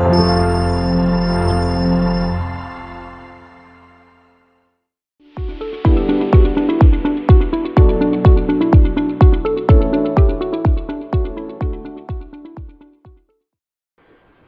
तर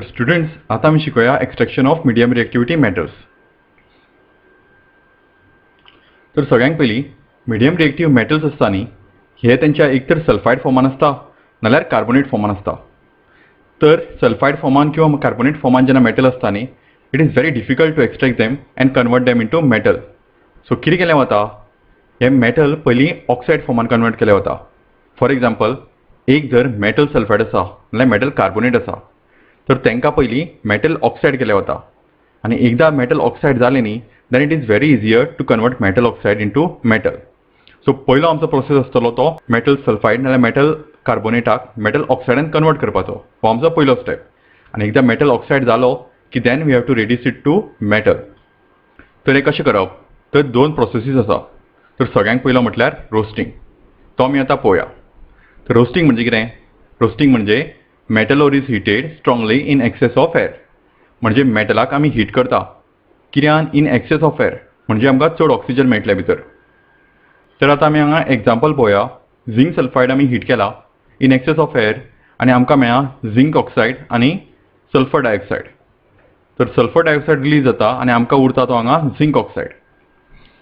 स्टुडंट्स, आता आम्ही शिकूया एक्सट्रॅक्शन ऑफ मिडियम रिएक्टिव्हिटी मेटल्स. तर सगळ्यांत पयलीं मिडियम रिएक्टिव्ह मेटल्स आसता न्ही, हे तेंच्या एक तर सल्फायड फॉर्मान आसता नाल्यार कार्बोनेट फॉर्मान आसता. तर सल्फायड फॉर्मान किंवा कार्बोनेट फॉर्मान जेन्ना मेटल आसता न्ही, it is very difficult to extract them and convert them into metal. So कितें केलें वता, हे मेटल पयलीं ऑक्सायड फॉर्मान कन्वर्ट केलें वता. फॉर एग्जांपल, एक जर मेटल सल्फायड आसा नाल्यार मेटल कार्बोनेट आसा, तर तांकां पयलीं मेटल ऑक्सायड केलें वता. आनी एकदां मेटल ऑक्सायड जालें न्ही, then it is very easier to convert metal oxide into metal. So पयलो आमचो प्रोसेस आसतलो तो मेटल सल्फायड नाल्यार मेटल कार्बोनेटाक मेटल ऑक्सायडान कन्वर्ट करपाचो. हो आमचो पयलो स्टेप. आनी एकदां मेटल ऑक्सायड जालो की then we have to reduce it to metal. तर हे कशें करप, तर दोन प्रोसेसीस आसा. तर सगळ्यांत पयलो म्हटल्यार रोस्टिंग. तो आमी आतां पळोवया. तर रोस्टिंग म्हणजे कितें? रोस्टिंग म्हणजे metal ore is heated strongly in excess of air. म्हणजे मेटलाक आमी हीट करता कित्यान? इन एक्सेस ऑफ एअर म्हणजे आमकां चड ऑक्सिजन मेळटलें भितर. तर आतां आमी हांगा एग्जांपल पळोवया. झिंक सल्फायड आमी हीट केला इन एक्सेस ऑफ एअर आनी आमकां मेळ्ळा झिंक ऑक्सायड आनी सल्फर डायऑक्सायड. तर सल्फर डायऑक्सायड रिलीज जाता आनी आमकां उरता तो हांगा झिंक ऑक्सायड.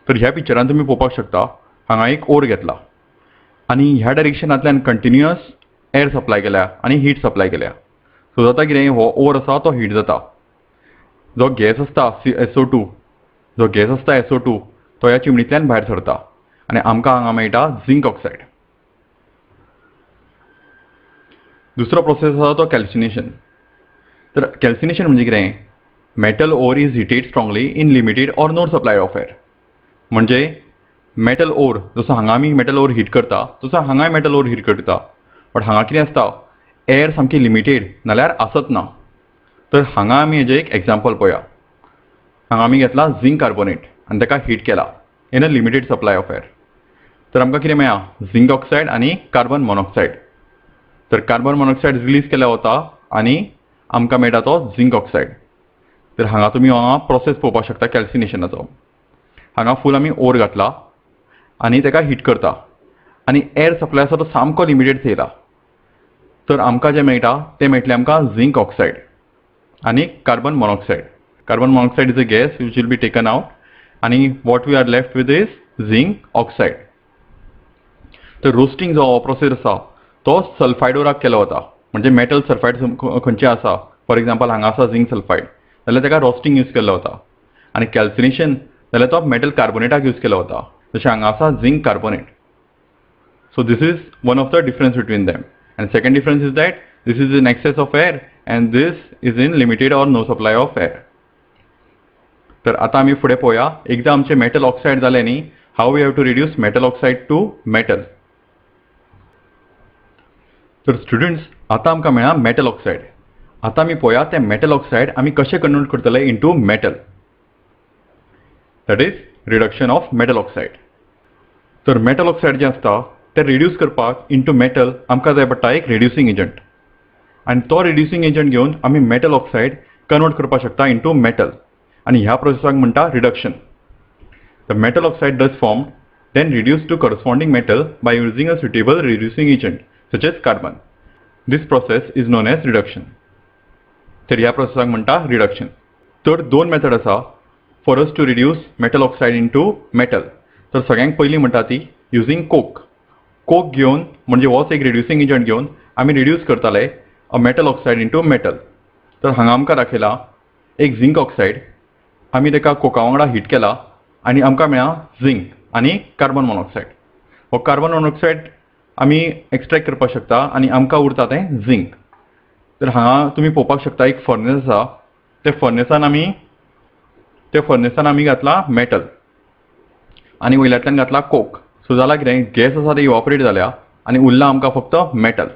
तर ह्या पिक्चरान तुमी पळोवपाक शकता, हांगा एक ओर घेतला आनी ह्या डायरेक्शनांतल्यान कंटिन्युअस एअर सप्लाय केल्या आनी हीट सप्लाय केल्या. सो जाता कितें, हो ओर आसा तो हीट जाता. जो गॅस आसता SO2, जो गॅस आसता SO2 तो ह्या चिमणींतल्यान भायर सरता आनी आमकां हांगा मेळटा झिंक ऑक्सायड. दुसरो प्रोसेस आसा तो कॅल्सिनेशन. तर कॅल्सिनेशन म्हणजे कितें? Metal ore is heated strongly in limited or no supply of air. म्हणजे मेटल ओर, जसो हांगा आमी मेटल ओर हीट करता तसो हांगाय मेटल ओर हीट करता. बट हांगा कितें आसता, एअर सामकी लिमिटेड नाल्यार आसत ना. तर हांगा आमी हेजें एक एग्जांपल पळोवया. हांगा आमी घेतला झिंक कार्बोनेट आनी ताका हीट केला in a limited supply of air. तर आमकां कितें मेळ्ळा? झिंक ऑक्सायड आनी कार्बन मोनॉक्सायड. तर कार्बन मोनॉक्सायड रिलीज केला वता आनी आमकां मेळटा तो झिंक ऑक्सायड. तर हांगा तुमी हांगा प्रोसेस पळोवपाक शकता कॅल्सिनेशनाचो. हांगा फूल आमी ओर घातला आनी ताका हीट करता आनी एअर सप्लाय आसा तो सामको लिमिटेड थेयला. तर आमकां जें मेळटा तें मेळटलें आमकां झिंक ऑक्सायड आनी carbon monoxide. Carbon monoxide is a gas which will be taken out आनी what we are left with is zinc oxide. तर रोस्टिंग जो हो प्रोसेस आसा तो सल्फायडोराक केलो वता. म्हणजे मेटल सल्फायड खंयचें आसा, फॉर एग्जांपल हांगा आसा झिंक सल्फायड, जाल्यार ताका रोस्टिंग यूज केल्लो वता. आनी कॅल्सिनेशन जाल्यार तो मेटल कार्बोनेटाक यूज केलो वता. जशें हांगा आसा zinc carbonate. So this is one of the difference between them. And second difference is that this is in excess of air and this is in limited or no supply of air. तर आता आमी फुडें पळोवया. एकदां आमचे metal oxide जालें न्ही, how we have to reduce metal oxide to metal. तर स्टुडंट्स, आता आमकां मेळ्ळा मेटल ऑक्सायड. आता आमी पळोवया तें मेटल ऑक्सायड आमी कशें कन्वर्ट करतले into metal. That is reduction of metal oxide. तर मेटल ऑक्सायड जें आसता ते रिड्यूस करपाक इनटू मेटल आमकां जाय पडटा एक रिड्युसिंग एजंट. आनी तो रिड्युसिंग एजंट घेवन आमी मेटल ऑक्सायड कन्वर्ट करपाक शकता इनटू मेटल. आनी ह्या प्रोसेसाक म्हणटा reduction. The metal oxide does form then reduce to corresponding metal by using a suitable reducing agent such as carbon. This process is known as reduction. तर ह्या प्रोसेसाक म्हणटा रिडक्शन. तर दोन मेथड आसा for us to reduce metal oxide into metal. तर सगळ्यांत पयली म्हणटा ती युजींग कोक. कोक घेवन म्हणजे होच एक रिड्युसिंग एजंट घेवन आमी रिड्यूस करताले a metal oxide into metal. तर हांगा आमकां दाखयला एक झिंक ऑक्सायड. आमी ताका कोका वांगडा हीट केला आनी आमकां मेळ्ळा झिंक आनी कार्बन मोनॉक्सायड. हो कार्बन मोनॉक्सायड आमी एक्सट्रॅक्ट करपाक शकता आनी आमकां उरता तें झिंक. तर हांगा तुमी पळोवपाक शकता एक फर्नेस आसा. त्या फर्नेसान आमी घातला मेटल आनी वयल्यातल्यान घातला कोक. सो जाला कितें, गॅस आसा ती इवॉपरेट जाल्या आनी उरला आमकां फक्त मेटल.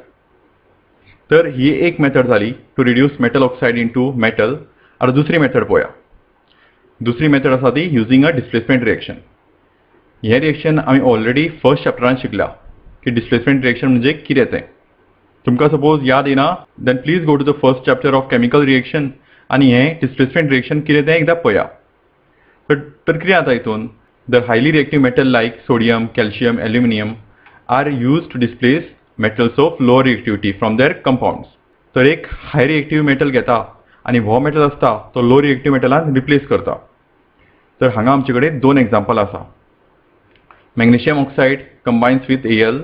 तर ही एक मेथड जाली to reduce metal oxide into metal. आतां दुसरी मेथड पळोवया. दुसरी मेथड आसा ती युजींग अ डिस्प्लेसमेंट रिएक्शन. हें रिएक्शन आमी ऑलरेडी फर्स्ट चॅप्टरान शिकल्या की डिस्प्लेसमेंट रिएक्शन म्हणजे कितें तें. तुमकां सपोज याद येना then please go to the first chapter of chemical reaction आनी हें डिस्प्लेसमेंट रिएक्शन कितें तें एकदां पळया. तर कितें जाता हितून, the highly reactive metal like sodium, calcium, aluminium are use to displace metals of lower reactivity from their compounds. तर एक हाय रिएक्टिव्ह मेटल घेता आनी हो मेटल आसता तो लो रिएक्टिव्ह मेटलान रिप्लेस करता. तर हांगा आमचे कडेन 2 एग्जांपल आसा. मॅग्नेशियम ऑक्सायड कंबायन्स विथ Al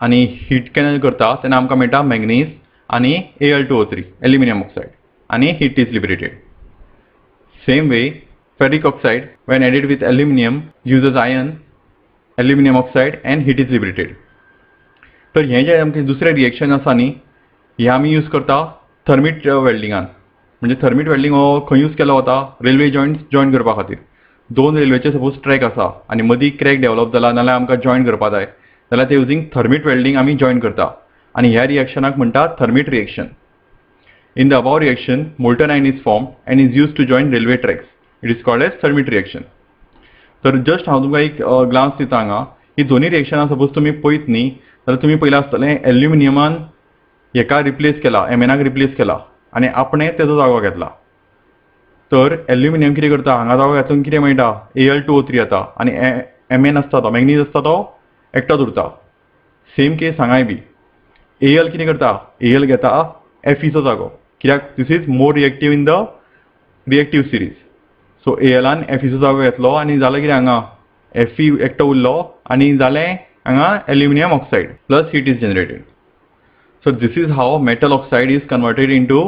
आनी हीट केन्ना करता तेन्ना आमकां मेळटा मॅग्नीज आनी Al2O3 एल्युमिनियम ऑक्सायड आनी heat is liberated. Same way ferric oxide when added with aluminum uses iron aluminum oxide and heat is liberated. तर हे जे आमचे दुसरे रिएक्शन आसा न्ही हे आमी यूज करता थर्मिट वेल्डिंगान. म्हणजे थर्मिट वेल्डिंग हो खंय यूज केलो वता, रेल्वे जॉइन करपा खातीर. 2 रेल्वेचे सपोज ट्रॅक आसा आनी मदीं क्रॅक डेवलप जाला नाल्यार आमकां जॉइन करपा जाय जाल्यार ते युजींग थर्मिट वेल्डिंग आमी जॉइन करता आनी ह्या रिएक्शनाक म्हणटा thermite reaction. In the above reaction molten iron is formed and is used to join railway tracks. It is called as thermit reaction. तर जस्ट हांव तुमकां एक ग्लान्स दिता हांगा. ही दोन्ही रिएक्शनां सपोज तुमी पळयत न्ही जाल्यार तुमी पयलें आसतलें एल्युमिनियमान हेका रिप्लेस केला, एमएनाक रिप्लेस केला आनी आपणें तेजो जागो घेतला. तर एल्युमिनियम कितें करता, हांगा जागो घेतून कितें मेळटा Al2O3 येता आनी एमएन आसता तो मॅग्नीज आसता तो एकटोच उरता. सेम केस हांगाय बी Al कितें करता, Al घेता Feचो जागो. कित्याक this is more reactive in the reactive series. So Alan Feचो जागो घेतलो आनी जालें कितें हांगा Fe एकटो उरलो आनी जालें हांगा aluminium oxide plus heat is generated. So this is how metal oxide is converted into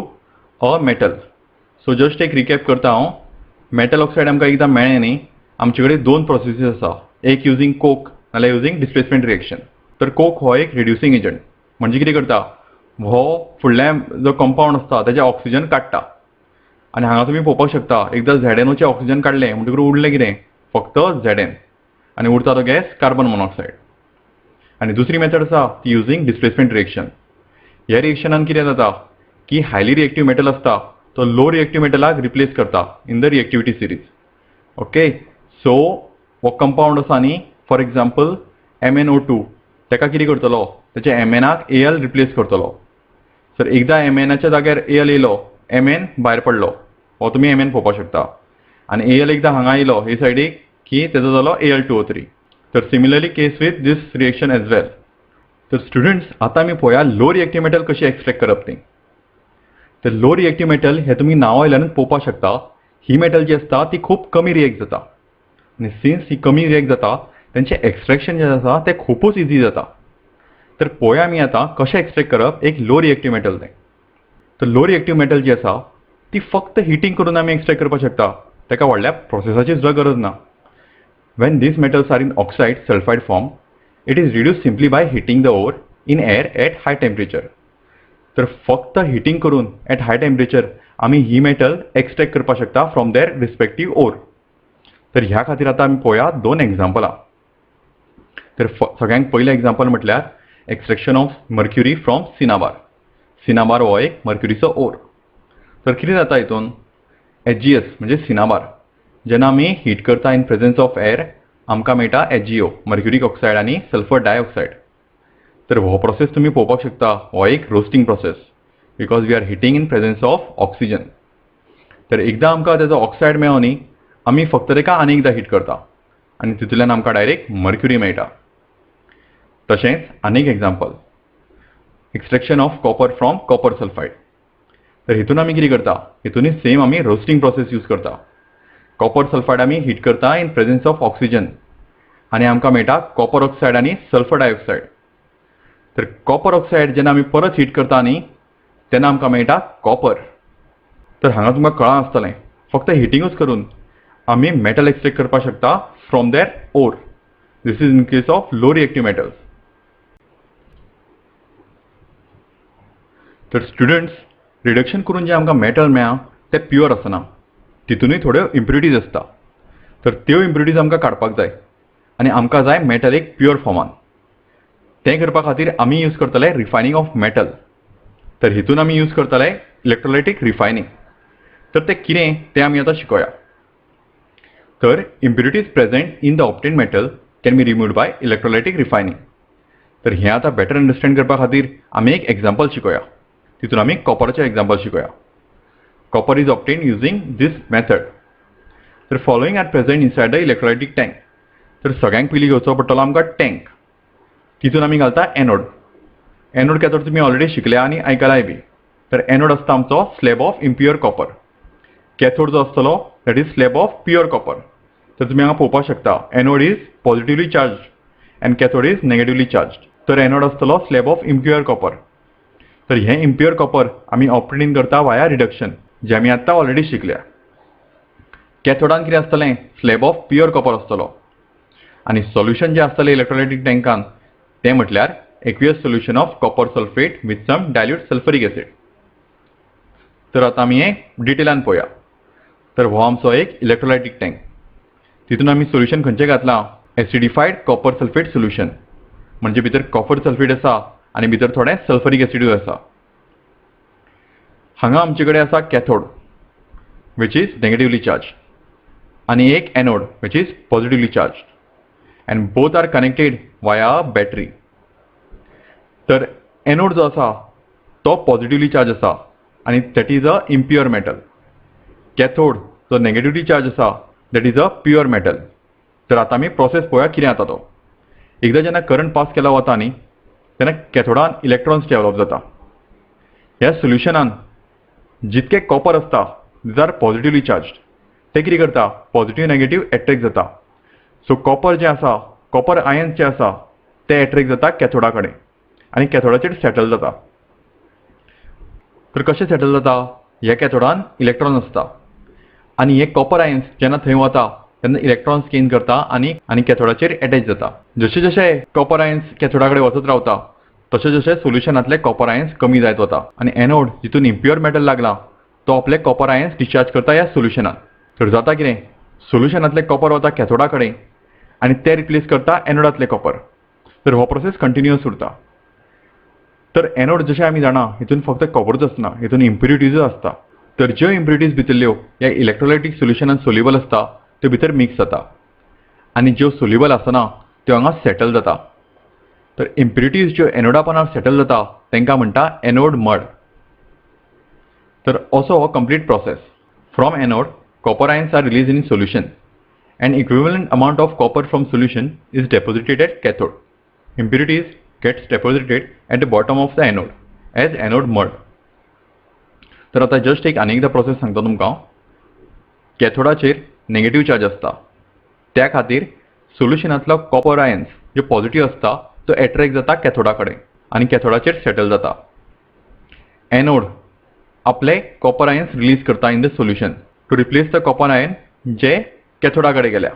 a metal. So just एक रिकॅप करता हांव. मेटल ऑक्सायड आमकां एकदां मेळ्ळें न्ही, आमचे कडेन 2 प्रोसेसीस आसा. एक युजींग कोक नाल्यार युजींग डिस्प्लेसमेंट रिएक्शन. तर कोक हो एक रिड्युसींग एजंट. म्हणजे कितें करता, हो फुडल्यान जो कंपाउंड आसता तेजें ऑक्सिजन काडटा आनी हांगा तुमी पळोवपाक शकता एकदां झॅडएनओचें ऑक्सिजन काडलें म्हणटकूच उरलें कितें फक्त Zn आनी उरता तो गॅस कार्बन मोनॉक्सायड. आनी दुसरी मेथड आसा ती युजींग डिस्प्लेसमेंट रिएक्शन. ह्या रिएक्शनान कितें जाता की हायली रिएक्टिव्ह मेटल आसता तो लो रिएक्टिव्ह मेटलाक रिप्लेस करता in the reactivity series. Okay, so हो कंपाउंड आसा न्ही, फॉर एग्जांपल MnO2 तेका कितें करतलो, तेच्या एमएनाक Al रिप्लेस करतलो. सर एकदां एमएनाच्या जाग्यार Al येयलो, Mn भायर पडलो, हो तुमी Mn पळोवपाक शकता आनी Al एकदां हांगा येयलो हे सायडीक की तेजो जालो Al2O3. तर similarly case with this reaction as well. तर स्टुडंट्स आतां आमी पळोवया लो रिएक्टिव्ह मेटल कशी एक्सट्रॅक्ट करप ती. तर लो रिएक्टिव्ह मेटल हे तुमी नांवा वयल्यानूच पळोवपाक शकता. ही मेटल जी आसता ती खूब कमी रिएक्ट जाता आनी सिन्स ही कमी रिएक्ट जाता तेंचें एक्सट्रॅक्शन जें आसा तें खूबच इजी जाता. तर पळोवया आमी आतां कशें एक्सट्रॅक्ट करप एक लो रिएक्टिव्ह मेटल तें. तर लो रिएक्टिव्ह मेटल जी आसा ती फक्त हिटिंग करून आमी एक्सट्रॅक्ट करपाक शकता. तेका व्हडल्या प्रोसेसाची सुद्दां गरज ना. When these metals are in oxide sulfide form, it is reduced simply by heating the ore in air at high temperature. तर फक्त हिटिंग करून एट हाय टेम्परेचर आमी ही मेटल एक्सट्रॅक्ट करपाक शकता फ्रॉम देअर रिस्पेक्टीव ओर. तर ह्या खातीर आतां आमी पळोवया 2 एग्जांपलां. तर सगळ्यांत पयलें एग्जांपल म्हटल्यार extraction of mercury from cinnabar. Cinnabar हो एक मर्क्युरीचो ओर. तर कितें जाता हितून HgS म्हणजे सिनाबार जेन्ना आमी हीट करता इन प्रेझन्स ऑफ एअर आमकां मेळटा HgO मर्क्युरीक ऑक्सायड आनी सल्फर डायऑक्सायड. तर हो प्रोसेस तुमी पळोवपाक शकता, हो एक roasting process because we are heating in presence of oxygen. तर एकदां आमकां तेजो ऑक्सायड मेळ्ळो न्ही, आमी फक्त तेका आनी एकदां हीट करता आनी तितूंतल्यान आमकां डायरेक्ट मर्क्युरी मेळटा. तशेंच आनीक example extraction of copper from copper sulphide. तर हितून आमी कितें करता, हितूनय सेम आमी रोस्टिंग प्रोसेस यूज करता. कॉपर सल्फायड आमी हीट करता इन प्रेझन्स ऑफ ऑक्सिजन आनी आमकां मेळटा कॉपर ऑक्सायड आनी सल्फर डायऑक्सायड. तर कॉपर ऑक्सायड जेन्ना आमी परत हीट करता न्ही तेन्ना आमकां मेळटा कॉपर. तर हांगा तुमकां कळ्ळां आसतलें फक्त हिटिंगूच करून आमी मेटल एक्सट्रॅक्ट करपाक शकता from their ore. This is in case of low reactive metals. तर स्टुडंट्स रिडक्शन करून जे आमकां मेटल मेळ्ळा ते प्युअर आसना, तितूनय थोड्यो इम्प्युरिटीज आसता. तर त्यो इम्प्युरिटीज आमकां काडपाक जाय आनी आमकां जाय मेटल एक प्युअर फॉर्मान. तें करपा खातीर आमी यूज करतले रिफायनिंग ऑफ मेटल. तर हितून आमी यूज करतले इलेक्ट्रोलायटीक रिफायनिंग. तर तें कितें तें आमी आतां शिकोया. तर impurities present in the obtained metal can be removed by electrolytic refining. तर हें आतां बेटर अंडरस्टँड करपा खातीर आमी एक एग्जांपल शिकोया. तितून आमी कॉपराचें example शिकोया. copper is obtained using this method. तर following are present inside the electrolytic tank. तर सगळ्यांक पयलीं घेवचो पडटलो आमकां टँक. तितून आमी घालता एनोड. एनोड कॅथोड तुमी ऑलरेडी शिकल्या आनी आयकलाय बी. तर एनोड आसता आमचो slab of impure copper. Cathode जो आसतलो that is slab of pure copper. तर तुमी हांगा पळोवपाक शकता anode is positively charge and cathode is negatively charge. तर एनोड आसतलो स्लॅब ऑफ इम्प्युअर कॉपर. तर हे इम्प्युअर कॉपर आमी ऑप्टेन करता वाया रिडक्शन जे आमी आतां ऑलरेडी शिकल्या. कॅथोडान कितें आसतलें स्लॅब ऑफ प्युअर कॉपर आसतलो आनी सोल्युशन जे आसतलें इलेक्ट्रोलायटीक टँकान तें म्हटल्यार aqueous solution of copper sulphate with some dilute sulphuric acid. तर आतां आमी हें डिटेलान पळोवया. तर हो आमचो एक इलेक्ट्रोलायटीक टँक. तितून आमी सोल्युशन खंयचें घातलां एसिडिफायड कॉपर सल्फेट सोल्युशन. म्हणजे भितर कॉपर सल्फेट आसा आनी भितर थोडें सल्फरीक एसिडूय आसा. हांगा आमचे कडेन आसा cathode which is negatively charge आनी एक anode which is positively charge and both are connected via battery. तर एनोड जो आसा तो पॉझिटिव्हली चार्ज आसा आनी that is a impure metal. Cathode जो नेगेटिव्हली चार्ज आसा that is a pure metal. तर आतां आमी प्रोसेस पळोवया कितें जाता तो. एकदां जेन्ना करंट पास केलो वता न्ही तेन्ना कॅथोडान इलेक्ट्रॉन्स डेवलप जाता. ह्या सोल्युशनान जितके कॉपर आसता दीज आर पॉझिटिव्हली चार्ज. ते कितें करता पॉझिटिव्ह नेगेटिव्ह एट्रॅक्ट जाता. सो कॉपर जें आसा कॉपर आयन्स जे आसा ते एट्रॅक्ट जाता कॅथोडा कडेन आनी कॅथोडाचेर सेटल जाता. तर कशें सेटल जाता ह्या कॅथोडान इलेक्ट्रॉन आसता आनी हे कॉपर आयन्स जेन्ना थंय वता तेन्ना इलेक्ट्रॉन्स गेन करता आनी कॅथोडाचेर अटॅच जाता. जशे जशे कॉपर आयन्स कॅथोडा कडेन वचत रावता तशे जशे सोल्युशनांतले कॉपर आयन्स कमी जायत वता आनी एनोड जितून इम्प्युअर मेटल लागला तो आपले कॉपर आयन्स डिस्चार्ज करता ह्या सोल्युशनान. तर जाता कितें सोल्युशनांतले कॉपर वता कॅथोडा कडेन आनी ते रिप्लेस करता एनोडांतले कॉपर. तर हो प्रोसेस कंटिन्युअस उरता. तर एनोड जशें आमी जाणा हितून फक्त कॉपरूच आसना हितून इम्प्युरिटीजूय आसता. तर ज्यो इम्प्युरिटीज भितरल्यो ह्या इलेक्ट्रोलायटीक सोल्युशनान सोल्युबल आसता त्यो भितर मिक्स जाता आनी ज्यो सोल्युबल आसना त्यो हांगा सेटल जाता. तर इम्प्युरिटीज ज्यो एनोडा पोंदार सेटल जाता तांकां म्हणटा एनोड मड. तर असो हो complete process. From anode copper ions are released in solution. An equivalent amount of copper from solution is deposited at cathode. Impurities gets deposited at the bottom of the anode as anode mud. तर आता just एक अनेकदा process सांगता तुमकां. कॅथोडाचेर negative charge आसता त्या खातीर सोल्युशनांतलो कॉपर आयन्स जो पॉझिटिव्ह आसता तो एट्रॅक्ट जाता कॅथोडा कडेन आनी कॅथोडाचेर सेटल जाता. एनोड आपले कॉपर आयन्स रिलीज करता in the solution to replace the copper ion जे कॅथोडा कडेन गेल्या.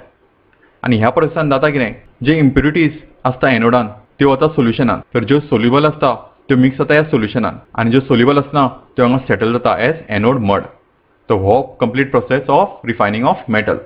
आनी ह्या प्रोसेसान जाता कितें जे इम्प्युरिटीज आसता एनोडान त्यो वता सोल्युशनान. तर ज्यो सोल्युबल आसता त्यो मिक्स जाता ह्या सोल्युशनान आनी ज्यो सोल्युबल आसना त्यो हांगा सेटल जाता एज एनोड मड. तो हो complete process of refining of metal.